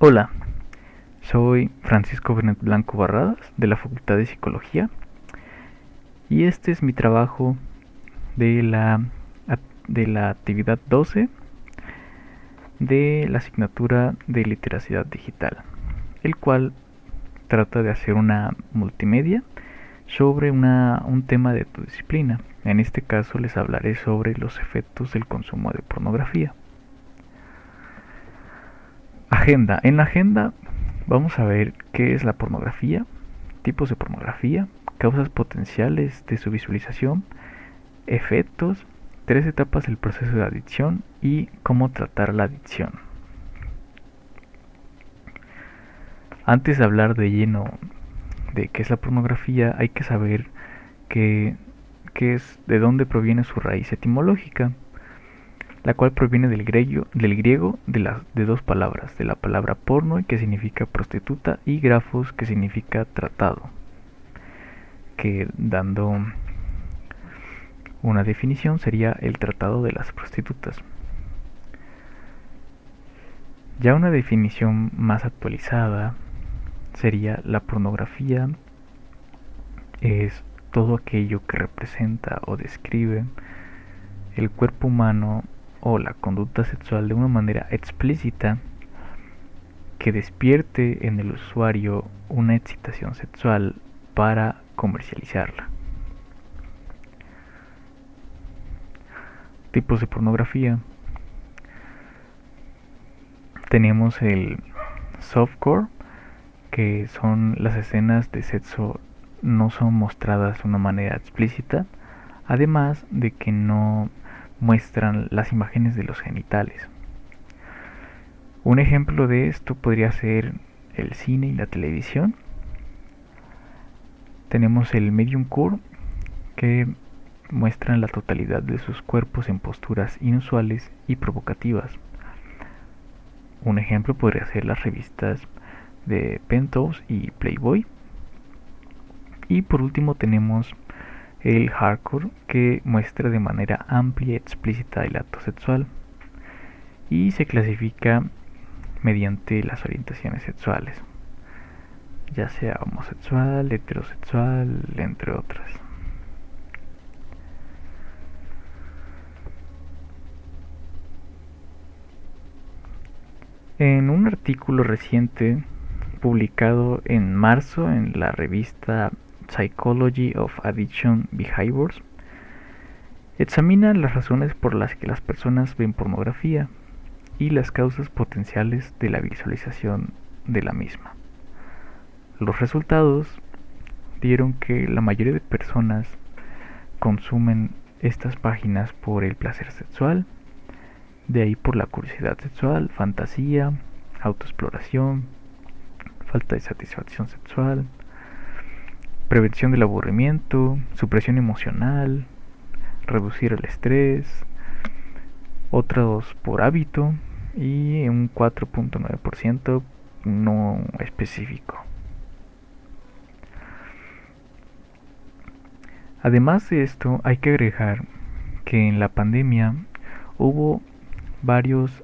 Hola, soy Francisco Bernet Blanco Barradas de la Facultad de Psicología y este es mi trabajo de la actividad 12 de la asignatura de literacidad digital, el cual trata de hacer una multimedia sobre un tema de tu disciplina. En este caso les hablaré sobre los efectos del consumo de pornografía. Agenda. En la agenda vamos a ver qué es la pornografía, tipos de pornografía, causas potenciales de su visualización, efectos, 3 etapas del proceso de adicción y cómo tratar la adicción. Antes de hablar de lleno de qué es la pornografía, hay que saber qué es, de dónde proviene su raíz etimológica, la cual proviene del griego de dos palabras, de la palabra porno, que significa prostituta, y grafos, que significa tratado, que dando una definición sería el tratado de las prostitutas. Ya una definición más actualizada sería: la pornografía es todo aquello que representa o describe el cuerpo humano o la conducta sexual de una manera explícita que despierte en el usuario una excitación sexual para comercializarla. Tipos de pornografía. Tenemos el softcore, que son las escenas de sexo no son mostradas de una manera explícita, además de que no muestran las imágenes de los genitales. Un ejemplo de esto podría ser el cine y la televisión. Tenemos el medium core, que muestran la totalidad de sus cuerpos en posturas inusuales y provocativas. Un ejemplo podría ser las revistas de Penthouse y Playboy. Y por último tenemos el hardcore, que muestra de manera amplia y explícita el acto sexual y se clasifica mediante las orientaciones sexuales, ya sea homosexual, heterosexual, entre otras. En un artículo reciente publicado en marzo en la revista Psychology of Addiction Behaviors, examina las razones por las que las personas ven pornografía y las causas potenciales de la visualización de la misma. Los resultados dieron que la mayoría de personas consumen estas páginas por el placer sexual, de ahí por la curiosidad sexual, fantasía, autoexploración, falta de satisfacción sexual, prevención del aburrimiento, supresión emocional, reducir el estrés, otros por hábito y un 4.9% no específico. Además de esto, hay que agregar que en la pandemia hubo varios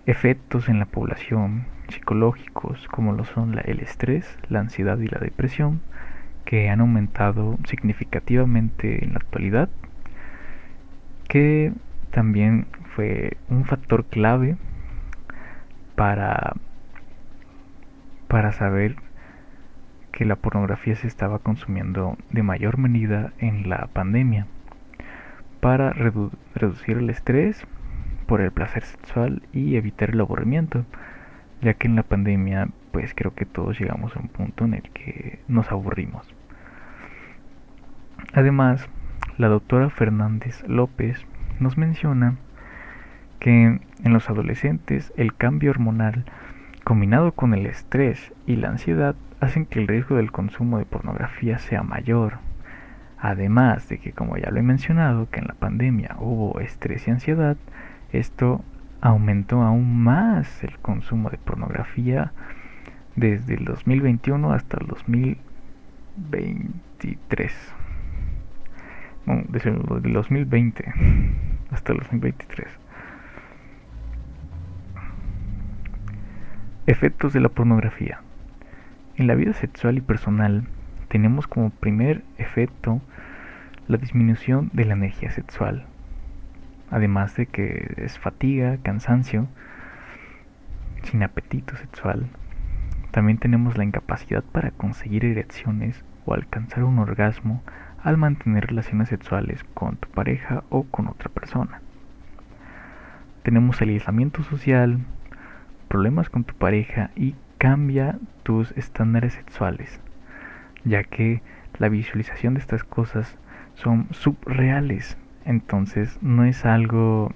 efectos en la población psicológicos, como lo son el estrés, la ansiedad y la depresión, que han aumentado significativamente en la actualidad, que también fue un factor clave para, para saber que la pornografía se estaba consumiendo de mayor medida en la pandemia, para reducir el estrés por el placer sexual y evitar el aburrimiento, ya que en la pandemia pues creo que todos llegamos a un punto en el que nos aburrimos. Además, la doctora Fernández López nos menciona que en los adolescentes el cambio hormonal combinado con el estrés y la ansiedad hacen que el riesgo del consumo de pornografía sea mayor. Además de que, como ya lo he mencionado, que en la pandemia hubo estrés y ansiedad, esto aumentó aún más el consumo de pornografía desde el 2021 hasta el 2023. No, desde el 2020 hasta el 2023. Efectos de la pornografía. En la vida sexual y personal tenemos como primer efecto la disminución de la energía sexual, además de que es fatiga, cansancio, sin apetito sexual. También tenemos la incapacidad para conseguir erecciones o alcanzar un orgasmo al mantener relaciones sexuales con tu pareja o con otra persona. Tenemos el aislamiento social, problemas con tu pareja y cambia tus estándares sexuales, ya que la visualización de estas cosas son subreales, entonces no es algo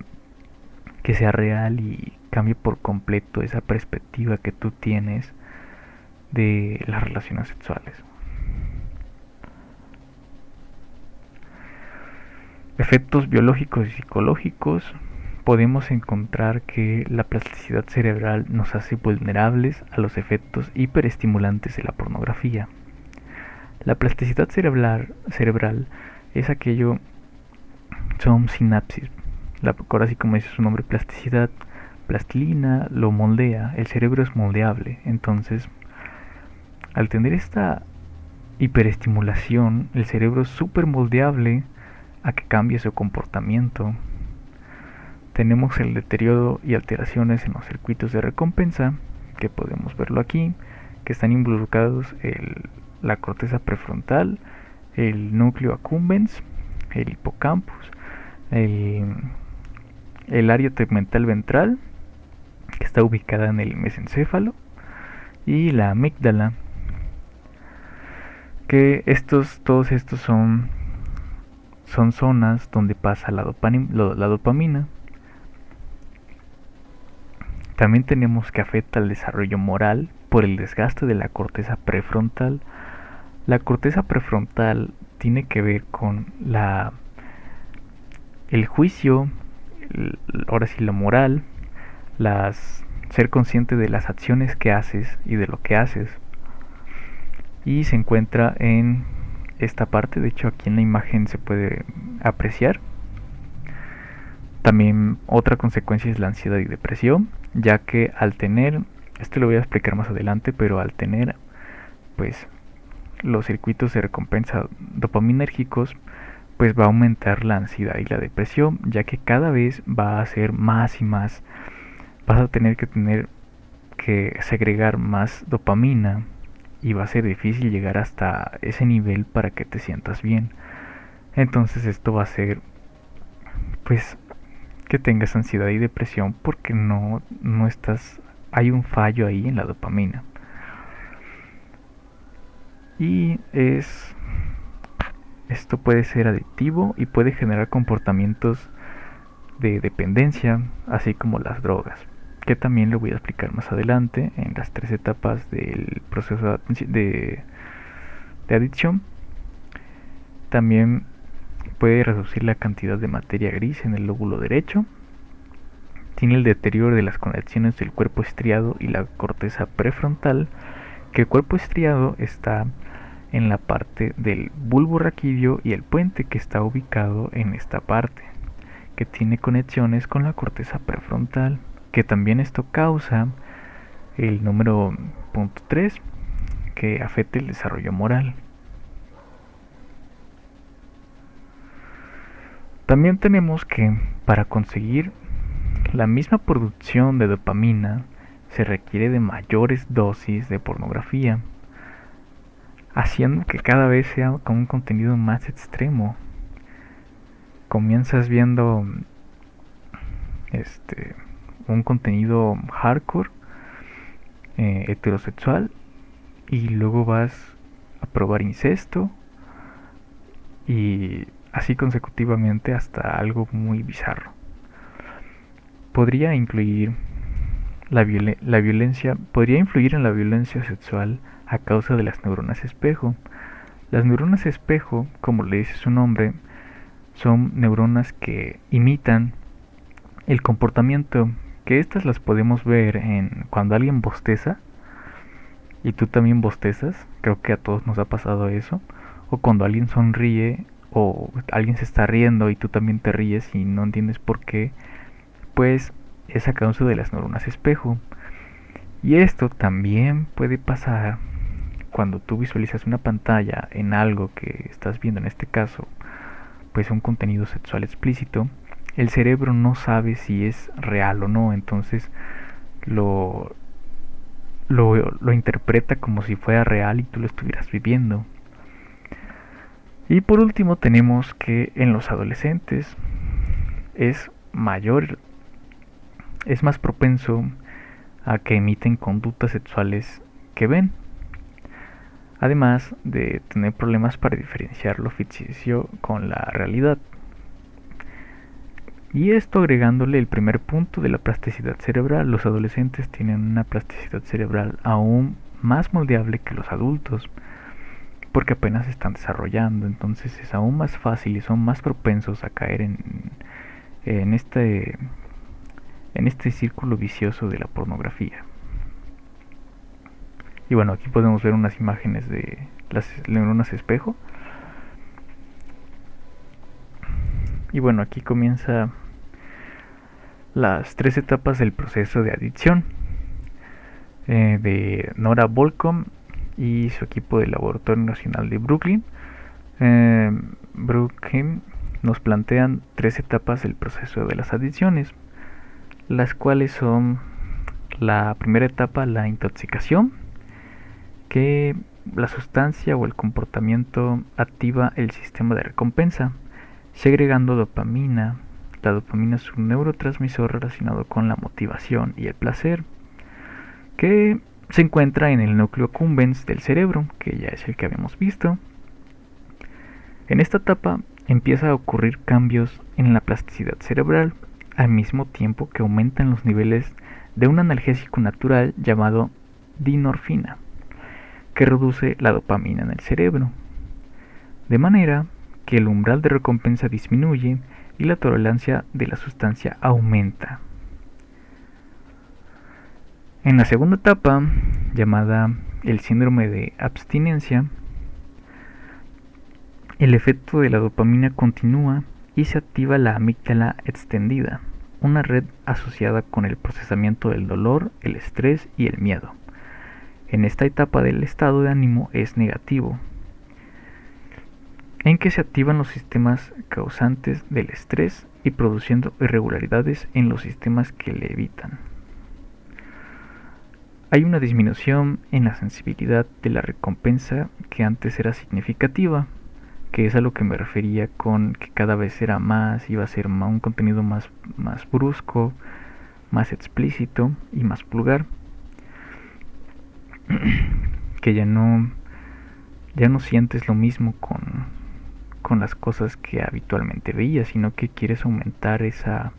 que sea real y cambie por completo esa perspectiva que tú tienes de las relaciones sexuales. Efectos biológicos y psicológicos. Podemos encontrar que la plasticidad cerebral nos hace vulnerables a los efectos hiperestimulantes de la pornografía. La plasticidad cerebral es aquello, son sinapsis. Ahora sí, como dice su nombre, plasticidad, plastilina lo moldea, el cerebro es moldeable. Entonces, al tener esta hiperestimulación, el cerebro es súper moldeable a que cambie su comportamiento. Tenemos el deterioro y alteraciones en los circuitos de recompensa, que podemos verlo aquí, que están involucrados la corteza prefrontal, el núcleo accumbens, el hipocampus, el área tegmental ventral, que está ubicada en el mesencéfalo, y la amígdala, que todos estos son zonas donde pasa la dopamina. También tenemos que afecta al desarrollo moral por el desgaste de la corteza prefrontal. La corteza prefrontal tiene que ver con el juicio, ahora sí la moral, ser consciente de las acciones que haces y de lo que haces. Y se encuentra en esta parte, de hecho aquí en la imagen se puede apreciar. También otra consecuencia es la ansiedad y depresión, ya que al tener, esto lo voy a explicar más adelante, pero al tener pues los circuitos de recompensa dopaminérgicos, pues va a aumentar la ansiedad y la depresión, ya que cada vez va a ser más y más, vas a tener que segregar más dopamina y va a ser difícil llegar hasta ese nivel para que te sientas bien. Entonces esto va a ser pues que tengas ansiedad y depresión porque no estás, hay un fallo ahí en la dopamina. Y esto puede ser adictivo y puede generar comportamientos de dependencia, así como las drogas, que también lo voy a explicar más adelante en las 3 etapas del proceso de adicción. También puede reducir la cantidad de materia gris en el lóbulo derecho. Tiene el deterioro de las conexiones del cuerpo estriado y la corteza prefrontal, que el cuerpo estriado está en la parte del bulbo raquídeo y el puente que está ubicado en esta parte, que tiene conexiones con la corteza prefrontal, que también esto causa el número punto 3, que afecta el desarrollo moral. También tenemos que para conseguir la misma producción de dopamina se requiere de mayores dosis de pornografía, haciendo que cada vez sea con un contenido más extremo. Comienzas viendo un contenido hardcore, heterosexual, y luego vas a probar incesto y así consecutivamente hasta algo muy bizarro. Podría incluir la violencia, podría influir en la violencia sexual a causa de las neuronas espejo. Las neuronas espejo, como le dice su nombre, son neuronas que imitan el comportamiento, que estas las podemos ver en cuando alguien bosteza y tú también bostezas, creo que a todos nos ha pasado eso, o cuando alguien sonríe o alguien se está riendo y tú también te ríes y no entiendes por qué, pues es a causa de las neuronas espejo. Y esto también puede pasar cuando tú visualizas una pantalla en algo que estás viendo, en este caso, pues un contenido sexual explícito. El cerebro no sabe si es real o no, entonces lo, lo interpreta como si fuera real y tú lo estuvieras viviendo. Y por último tenemos que en los adolescentes es mayor, es más propenso a que emiten conductas sexuales que ven, además de tener problemas para diferenciar lo ficticio con la realidad. Y esto agregándole el primer punto de la plasticidad cerebral, los adolescentes tienen una plasticidad cerebral aún más moldeable que los adultos, porque apenas se están desarrollando, entonces es aún más fácil y son más propensos a caer en este círculo vicioso de la pornografía. Y bueno, aquí podemos ver unas imágenes de las neuronas espejo. Y bueno, aquí comienza las 3 etapas del proceso de adicción de Nora Volcom y su equipo del Laboratorio Nacional de Brooklyn. Brooklyn nos plantean 3 etapas del proceso de las adicciones, las cuales son la primera etapa, la intoxicación, que la sustancia o el comportamiento activa el sistema de recompensa, segregando dopamina. La dopamina es un neurotransmisor relacionado con la motivación y el placer, que se encuentra en el núcleo accumbens del cerebro, que ya es el que habíamos visto. En esta etapa empieza a ocurrir cambios en la plasticidad cerebral, al mismo tiempo que aumentan los niveles de un analgésico natural llamado dinorfina, que reduce la dopamina en el cerebro, de manera que el umbral de recompensa disminuye y la tolerancia de la sustancia aumenta. En la segunda etapa, llamada el síndrome de abstinencia, el efecto de la dopamina continúa y se activa la amígdala extendida, una red asociada con el procesamiento del dolor, el estrés y el miedo. En esta etapa del estado de ánimo es negativo, en que se activan los sistemas causantes del estrés y produciendo irregularidades en los sistemas que le evitan. Hay una disminución en la sensibilidad de la recompensa que antes era significativa, que es a lo que me refería con que cada vez era más, iba a ser un contenido más brusco, más explícito y más vulgar, que ya no sientes lo mismo con las cosas que habitualmente veías, sino que quieres aumentar esa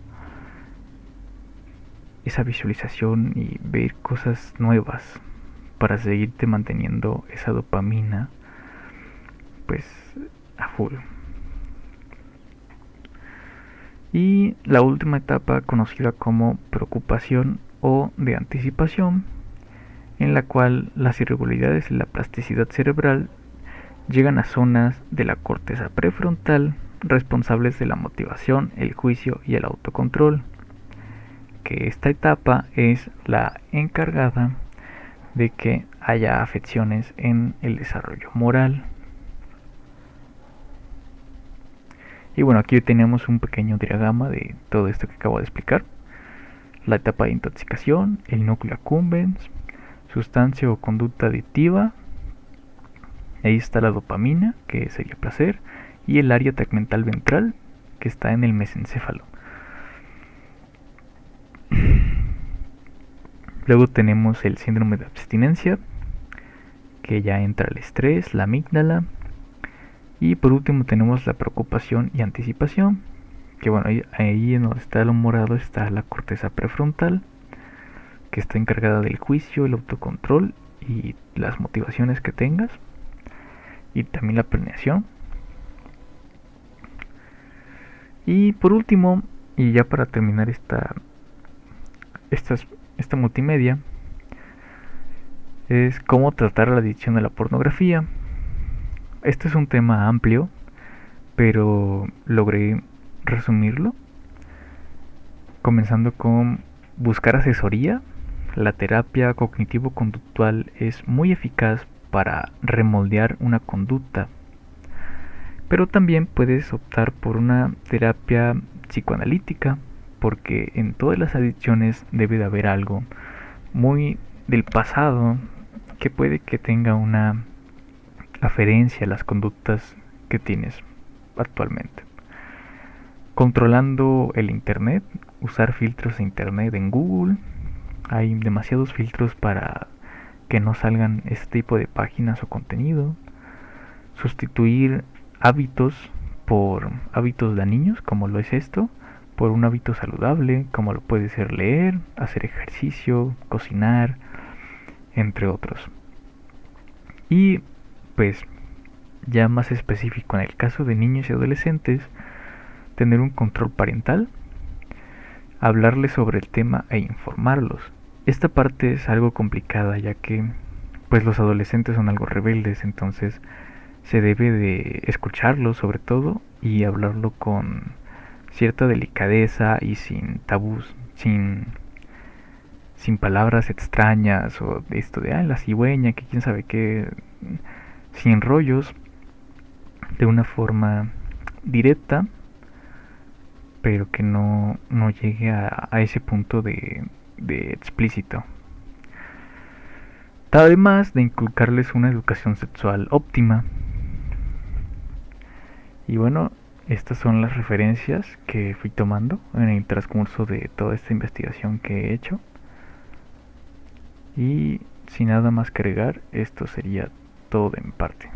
visualización y ver cosas nuevas para seguirte manteniendo esa dopamina pues a full. Y la última etapa, conocida como preocupación o de anticipación, en la cual las irregularidades de la plasticidad cerebral llegan a zonas de la corteza prefrontal responsables de la motivación, el juicio y el autocontrol, que esta etapa es la encargada de que haya afecciones en el desarrollo moral. Y bueno, aquí tenemos un pequeño diagrama de todo esto que acabo de explicar. La etapa de intoxicación, el núcleo accumbens, sustancia o conducta adictiva, ahí está la dopamina, que sería placer, y el área tegmental ventral, que está en el mesencéfalo. Luego tenemos el síndrome de abstinencia, que ya entra el estrés, la amígdala. Y por último tenemos la preocupación y anticipación, que bueno, ahí en donde está lo morado está la corteza prefrontal, que está encargada del juicio, el autocontrol y las motivaciones que tengas, y también la planeación. Y por último, y ya para terminar esta multimedia, es cómo tratar la adicción a la pornografía. Este es un tema amplio, pero logré resumirlo, comenzando con buscar asesoría la terapia cognitivo-conductual es muy eficaz para remoldear una conducta, pero también puedes optar por una terapia psicoanalítica, porque en todas las adicciones debe de haber algo muy del pasado que puede que tenga una aferencia a las conductas que tienes actualmente. Controlando el internet, usar filtros de internet en Google. Hay demasiados filtros para que no salgan este tipo de páginas o contenido. Sustituir hábitos por hábitos dañinos, como lo es esto, por un hábito saludable, como lo puede ser leer, hacer ejercicio, cocinar, entre otros. Y pues ya más específico en el caso de niños y adolescentes, tener un control parental, hablarles sobre el tema e informarlos. Esta parte es algo complicada ya que pues los adolescentes son algo rebeldes, entonces se debe de escucharlos sobre todo y hablarlo con cierta delicadeza y sin tabús, sin palabras extrañas o de esto de la cigüeña, que quién sabe qué, sin rollos, de una forma directa, pero que no llegue a ese punto de explícito. Además de inculcarles una educación sexual óptima. Y bueno, estas son las referencias que fui tomando en el transcurso de toda esta investigación que he hecho. Y sin nada más que agregar, esto sería todo de mi parte.